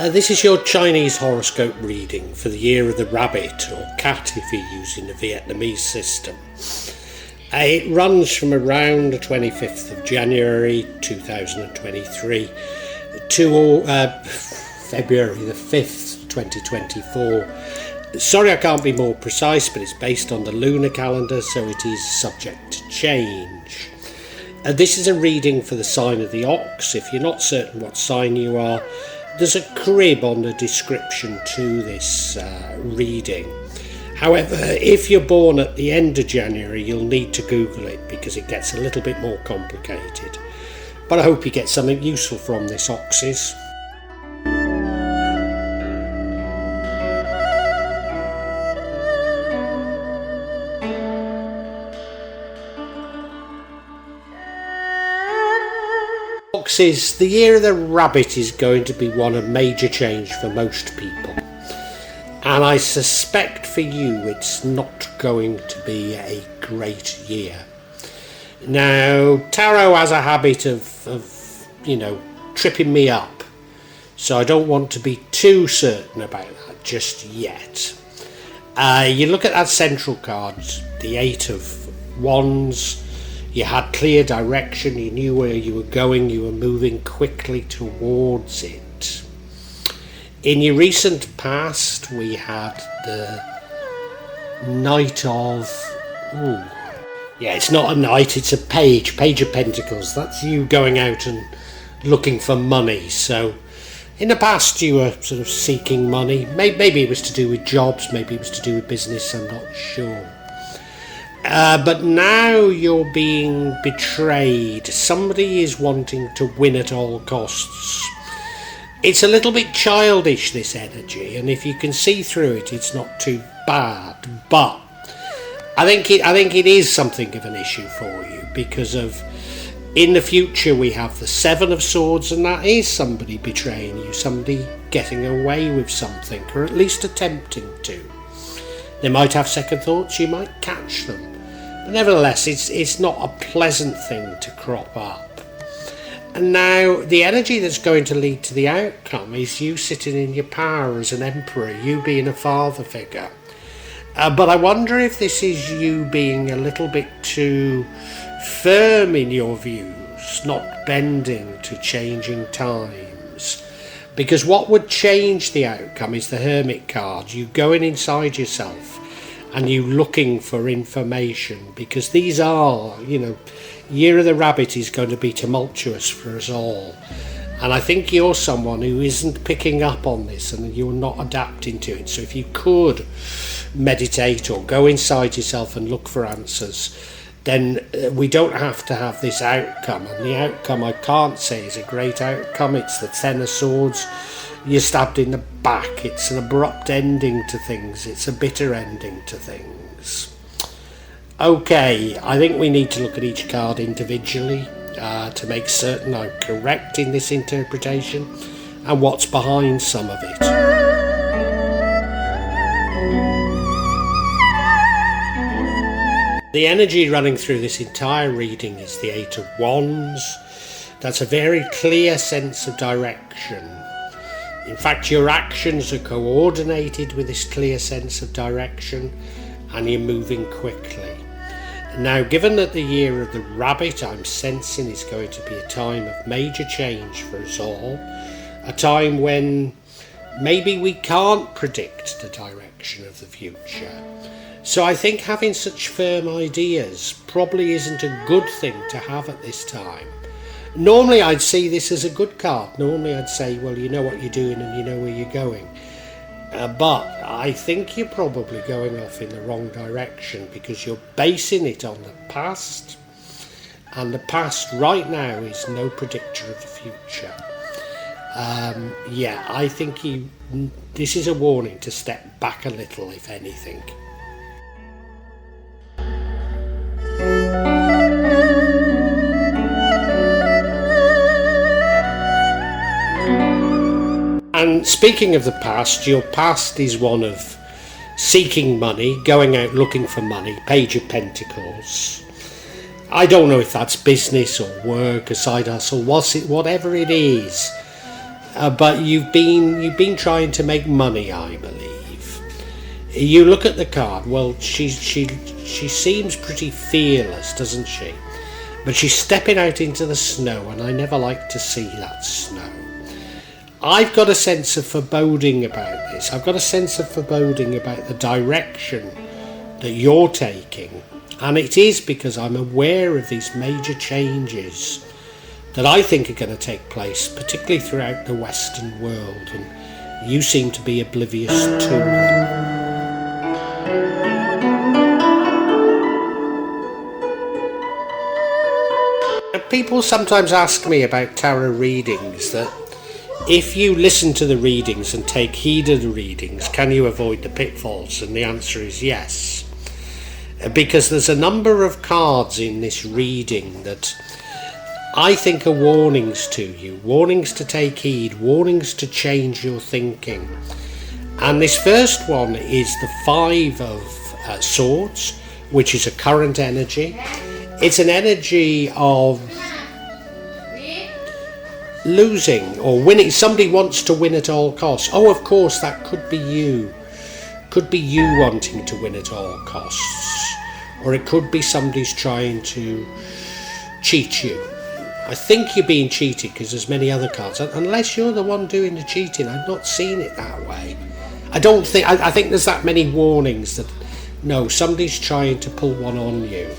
This is your Chinese horoscope reading for the year of the rabbit, or cat if you're using the Vietnamese system. It runs from around the 25th of January 2023 to February the 5th 2024. Sorry I can't be more precise, but it's based on the lunar calendar, so it is subject to change. This is a reading for the sign of the ox. If you're not certain what sign you are, there's a crib on the description to this reading. However, if you're born at the end of January, you'll need to Google it because it gets a little bit more complicated. But I hope you get something useful from this, Oxes. Oxes, the year of the rabbit is going to be one of major change for most people. And I suspect for you it's not going to be a great year. Now, tarot has a habit of tripping me up. So I don't want to be too certain about that just yet. You look at that central card, the Eight of Wands. You had clear direction, you knew where you were going, you were moving quickly towards it. In your recent past, we had the Knight of... it's not a knight, it's a page of pentacles. That's you going out and looking for money. So in the past you were sort of seeking money. Maybe it was to do with jobs, maybe it was to do with business, I'm not sure. But now you're being betrayed. Somebody is wanting to win at all costs. It's a little bit childish, this energy, and if you can see through it, it's not too bad. But I think it is something of an issue for you because of in the future we have the Seven of Swords, and that is somebody betraying you, somebody getting away with something, or at least attempting to. They might have second thoughts, you might catch them. But nevertheless, it's not a pleasant thing to crop up. And now, the energy that's going to lead to the outcome is you sitting in your power as an emperor, you being a father figure. But I wonder if this is you being a little bit too firm in your views, not bending to changing times. Because what would change the outcome is the Hermit card. You going inside yourself and you looking for information, because these are, Year of the Rabbit is going to be tumultuous for us all. And I think you're someone who isn't picking up on this and you're not adapting to it. So if you could meditate or go inside yourself and look for answers, then we don't have to have this outcome. And the outcome, I can't say is a great outcome. It's the Ten of Swords. You're stabbed in the back. It's an abrupt ending to things. It's a bitter ending to things. Okay, I think we need to look at each card individually to make certain I'm correct in this interpretation and what's behind some of it. The energy running through this entire reading is the Eight of Wands. That's a very clear sense of direction. In fact, your actions are coordinated with this clear sense of direction and you're moving quickly. Now, given that the year of the rabbit I'm sensing is going to be a time of major change for us all, a time when maybe we can't predict the direction of the future. So I think having such firm ideas probably isn't a good thing to have at this time. Normally I'd see this as a good card. Normally I'd say, well, you know what you're doing and you know where you're going. But I think you're probably going off in the wrong direction because you're basing it on the past. And the past right now is no predictor of the future. I think this is a warning to step back a little, if anything. And speaking of the past, your past is one of seeking money, going out looking for money, Page of Pentacles. I don't know if that's business or work, a side hustle, whatever it is. but you've been trying to make money, I believe. You look at the card. Well, she seems pretty fearless, doesn't she? But she's stepping out into the snow, and I never like to see that snow. I've got a sense of foreboding about this. I've got a sense of foreboding about the direction that you're taking. And it is because I'm aware of these major changes that I think are going to take place, particularly throughout the Western world. And you seem to be oblivious to them. People sometimes ask me about tarot readings, that if you listen to the readings and take heed of the readings, can you avoid the pitfalls? And the answer is yes. Because there's a number of cards in this reading that I think are warnings to you, warnings to take heed, warnings to change your thinking. And this first one is the Five of Swords, which is a current energy. It's an energy of losing or winning. Somebody wants to win at all costs. Oh, of course, that could be you. Could be you wanting to win at all costs. Or it could be somebody's trying to cheat you. I think you're being cheated because there's many other cards. Unless you're the one doing the cheating, I've not seen it that way. I think there's that many warnings that, no, somebody's trying to pull one on you.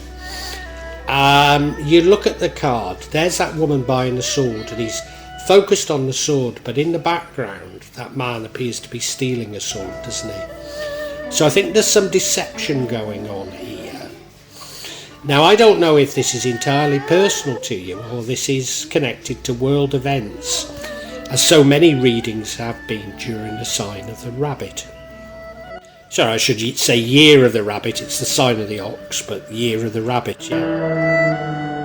You look at the card, there's that woman buying the sword, and he's focused on the sword, but in the background that man appears to be stealing a sword, doesn't he? So I think there's some deception going on here. Now, I don't know if this is entirely personal to you or this is connected to world events, as so many readings have been during the sign of the rabbit. Sorry, I should say year of the rabbit. It's the sign of the ox, but year of the rabbit, yeah.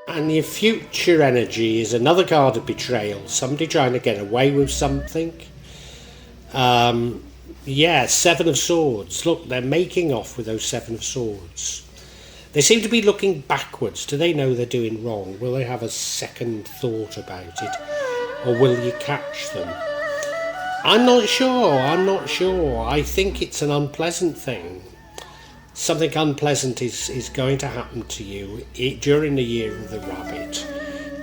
And your future energy is another card of betrayal. Somebody trying to get away with something. Yeah, Seven of Swords. Look, they're making off with those Seven of Swords. They seem to be looking backwards. Do they know they're doing wrong? Will they have a second thought about it? Or will you catch them? I'm not sure. I think it's an unpleasant thing. Something unpleasant is going to happen to you during the year of the rabbit.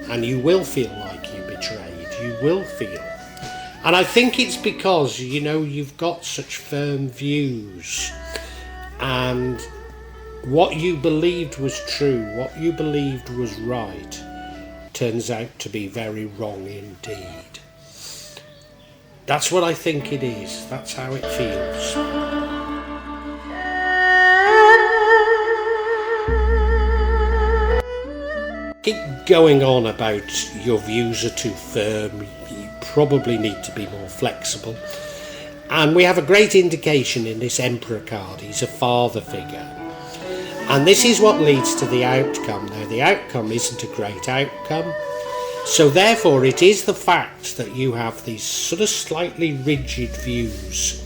And you will feel like you betrayed. You will feel. And I think it's because, you've got such firm views. And what you believed was true, what you believed was right, turns out to be very wrong indeed. That's what I think it is. That's how it feels. Keep going on about your views are too firm. You probably need to be more flexible. And we have a great indication in this Emperor card. He's a father figure. And this is what leads to the outcome. Now, the outcome isn't a great outcome. So therefore, it is the fact that you have these sort of slightly rigid views,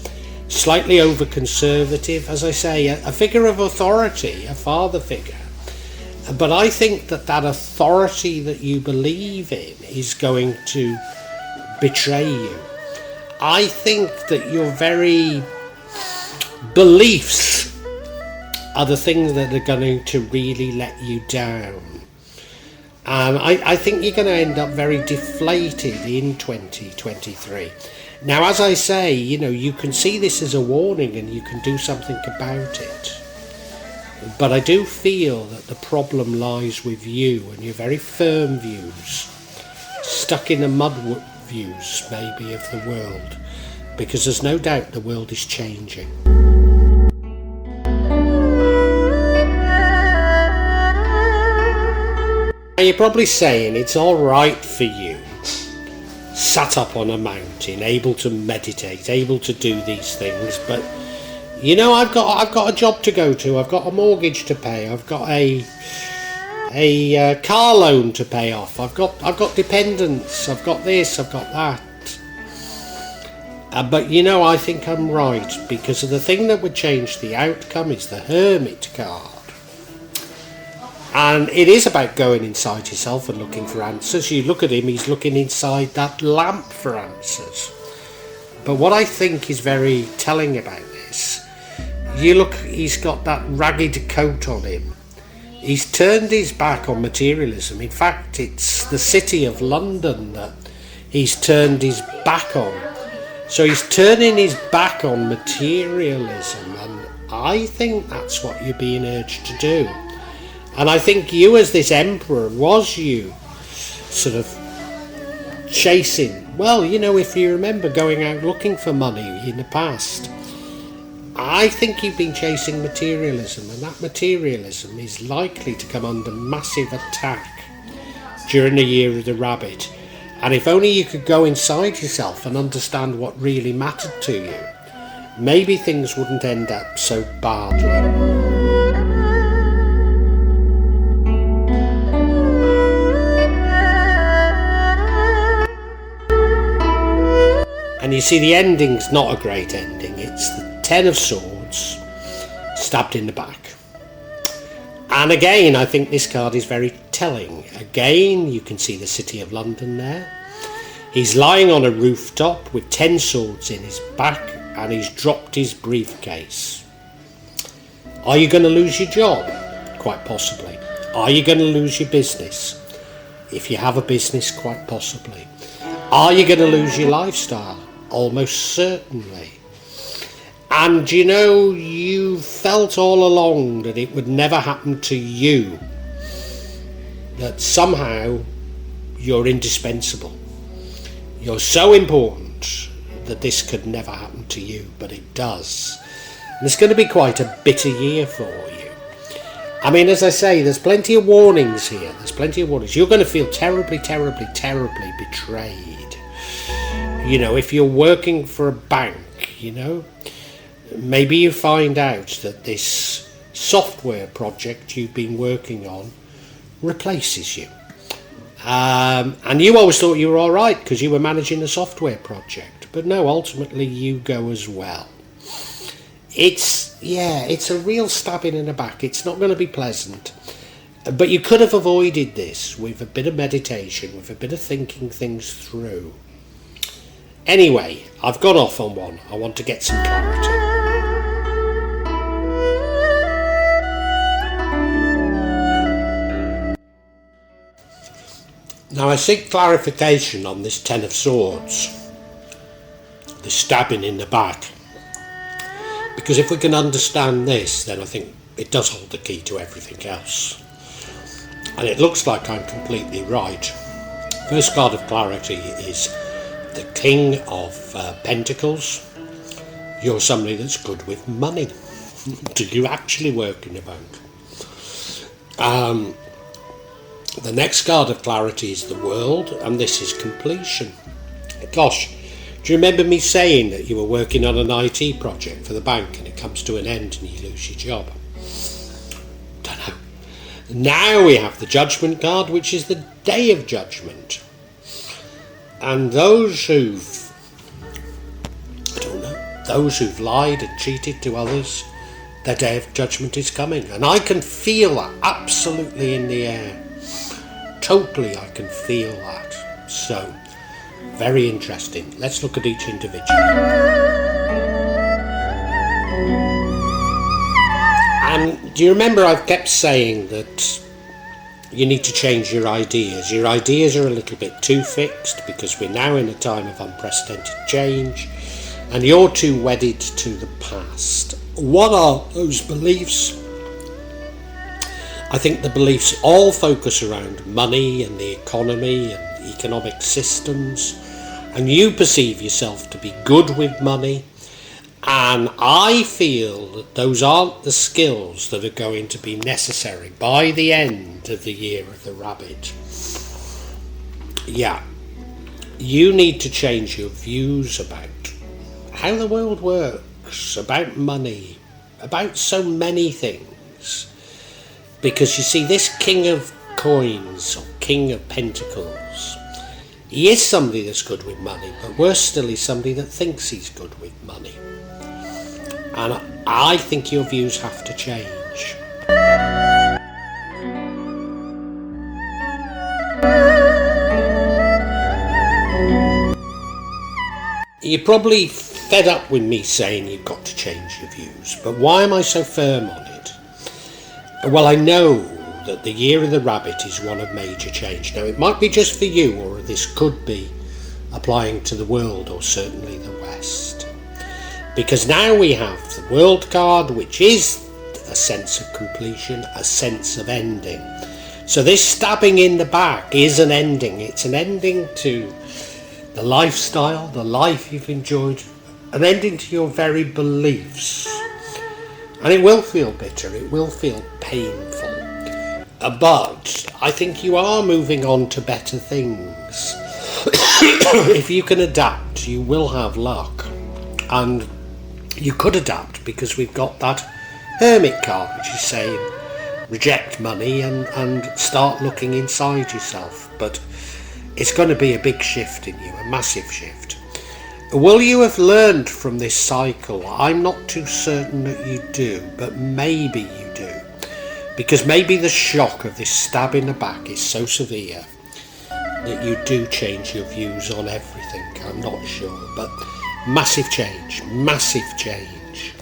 slightly over-conservative, as I say, a figure of authority, a father figure. But I think that authority that you believe in is going to betray you. I think that your very beliefs are the things that are going to really let you down. And I think you're going to end up very deflated in 2023. Now, as I say, you can see this as a warning and you can do something about it. But I do feel that the problem lies with you and your very firm views, stuck in the mud views, maybe, of the world. Because there's no doubt the world is changing. You're probably saying it's all right for you, sat up on a mountain, able to meditate, able to do these things, but I've got a job to go to, I've got a mortgage to pay, I've got a car loan to pay off, I've got dependents, I've got this, I've got that. But I think I'm right, because of the thing that would change the outcome is the Hermit card. And it is about going inside yourself and looking for answers. You look at him, he's looking inside that lamp for answers. But what I think is very telling about this, you look, he's got that ragged coat on him. He's turned his back on materialism. In fact, it's the city of London that he's turned his back on. So he's turning his back on materialism, and I think that's what you're being urged to do. And I think you, as this emperor, was you sort of chasing, well, you know, if you remember going out looking for money in the past, I think you've been chasing materialism, and that materialism is likely to come under massive attack during the year of the rabbit. And if only you could go inside yourself and understand what really mattered to you, maybe things wouldn't end up so badly. And you see, the ending's not a great ending. It's the Ten of Swords stabbed in the back. And again, I think this card is very telling. Again, you can see the city of London there. He's lying on a rooftop with 10 swords in his back, and he's dropped his briefcase. Are you going to lose your job? Quite possibly. Are you going to lose your business? If you have a business, quite possibly. Are you going to lose your lifestyle? Almost certainly. And you know, you felt all along that it would never happen to you, that somehow you're indispensable. You're so important that this could never happen to you, but it does. And it's going to be quite a bitter year for you. I mean, as I say, there's plenty of warnings here. There's plenty of warnings. You're going to feel terribly, terribly, terribly betrayed. You know, if you're working for a bank, you know, maybe you find out that this software project you've been working on replaces you. And you always thought you were all right because you were managing a software project. But no, ultimately you go as well. It's a real stabbing in the back. It's not going to be pleasant. But you could have avoided this with a bit of meditation, with a bit of thinking things through. Anyway, I've gone off on one. I want to get some clarity. Now I seek clarification on this Ten of Swords, the stabbing in the back. Because if we can understand this, then I think it does hold the key to everything else. And it looks like I'm completely right. First card of clarity is the King of Pentacles. You're somebody that's good with money. Do you actually work in a bank? The next card of clarity is the World, and this is completion. Gosh, do you remember me saying that you were working on an IT project for the bank and it comes to an end and you lose your job? Don't know. Now we have the Judgment card, which is the Day of Judgment. And those who've lied and cheated to others, their Day of Judgment is coming. And I can feel that absolutely in the air. Totally, I can feel that. So, very interesting. Let's look at each individual. And do you remember I've kept saying that you need to change your ideas. Your ideas are a little bit too fixed because we're now in a time of unprecedented change and you're too wedded to the past. What are those beliefs? I think the beliefs all focus around money and the economy and economic systems, and you perceive yourself to be good with money, and I feel that those aren't the skills that are going to be necessary by the end of the year of the rabbit. Yeah, you need to change your views about how the world works, about money, about so many things. Because you see, this King of Coins, or King of Pentacles, he is somebody that's good with money, but worse still, he's somebody that thinks he's good with money. And I think your views have to change. You're probably fed up with me saying you've got to change your views, but why am I so firm on it? Well, I know that the year of the rabbit is one of major change. Now, it might be just for you, or this could be applying to the world, or certainly the West. Because now we have the world card, which is a sense of completion, a sense of ending. So this stabbing in the back is an ending. It's an ending to the lifestyle, the life you've enjoyed, an ending to your very beliefs. And it will feel bitter, it will feel painful. But I think you are moving on to better things. If you can adapt, you will have luck. And you could adapt because we've got that Hermit card, which is saying reject money and start looking inside yourself. But it's going to be a big shift in you, a massive shift. Will you have learned from this cycle? I'm not too certain that you do, but maybe you do. Because maybe the shock of this stab in the back is so severe that you do change your views on everything. I'm not sure, but massive change, massive change.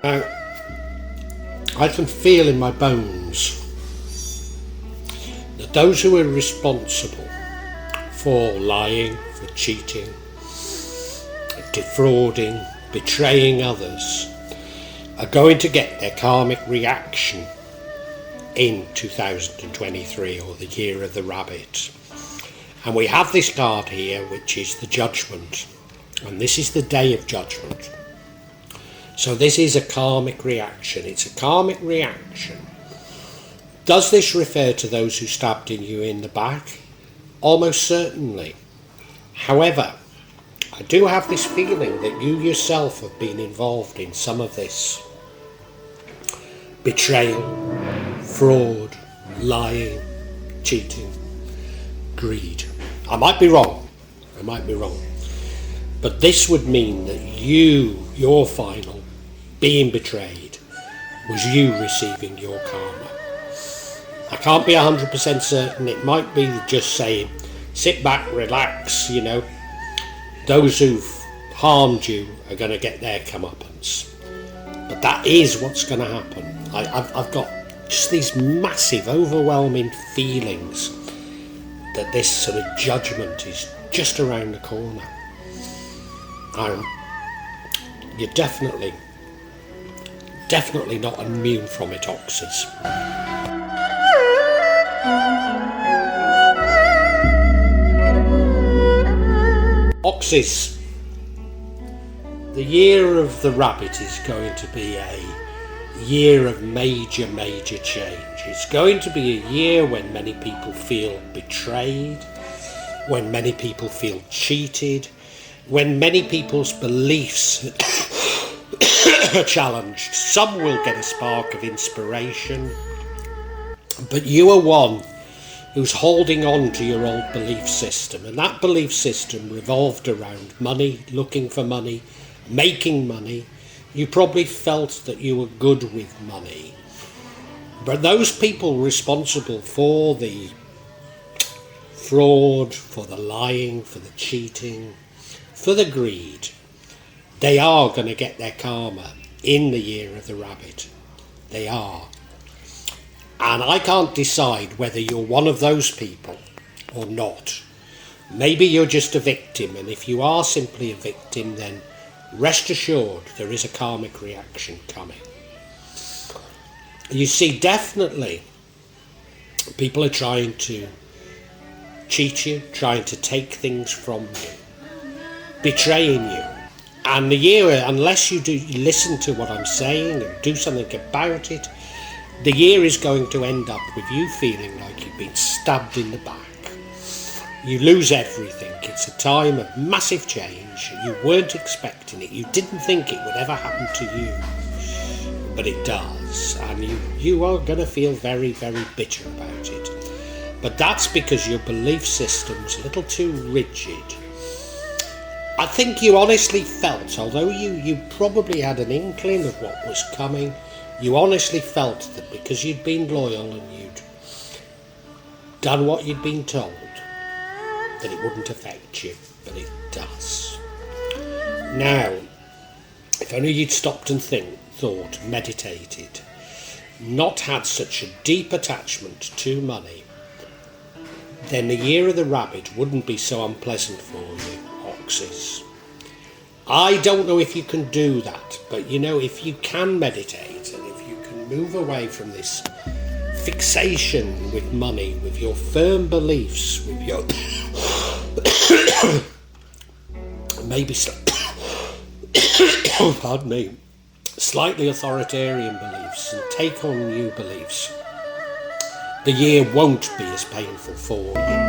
Now, I can feel in my bones that those who are responsible for lying, for cheating, defrauding, betraying others are going to get their karmic reaction in 2023, or the year of the rabbit. And we have this card here, which is the judgment, and this is the day of judgment. So this is a karmic reaction. It's a karmic reaction. Does this refer to those who stabbed you in the back? Almost certainly. However, I do have this feeling that you yourself have been involved in some of this. Betrayal, fraud, lying, cheating, greed. I might be wrong. But this would mean that your final being betrayed was you receiving your karma. I can't be 100% certain. It might be just saying, sit back, relax, those who've harmed you are going to get their comeuppance. But that is what's going to happen. I've got just these massive, overwhelming feelings that this sort of judgment is just around the corner. You're definitely not immune from it, Oxes. Oxes, the year of the rabbit is going to be a year of major change. It's going to be a year when many people feel betrayed, when many people feel cheated, when many people's beliefs are challenged. Some will get a spark of inspiration, but you are one who's holding on to your old belief system, and that belief system revolved around money, looking for money, making money. You probably felt that you were good with money, but those people responsible for the fraud, for the lying, for the cheating, for the greed, they are going to get their karma in the year of the rabbit. They are. And I can't decide whether you're one of those people or not. Maybe you're just a victim, and if you are simply a victim, then rest assured there is a karmic reaction coming. You see, definitely people are trying to cheat you, trying to take things from you, betraying you. And the year, unless you listen to what I'm saying and do something about it, the year is going to end up with you feeling like you've been stabbed in the back. You lose everything. It's a time of massive change. You weren't expecting it. You didn't think it would ever happen to you. But it does. And you are going to feel very bitter about it. But that's because your belief system's a little too rigid. I think you honestly felt, although you probably had an inkling of what was coming, you honestly felt that because you'd been loyal and you'd done what you'd been told, that it wouldn't affect you, but it does. Now, if only you'd stopped and thought, meditated, not had such a deep attachment to money, then the year of the rabbit wouldn't be so unpleasant for you, oxes. I don't know if you can do that, but if you can meditate and if you can move away from this fixation with money, with your firm beliefs, with your maybe pardon me, slightly authoritarian beliefs, and take on new beliefs, the year won't be as painful for you.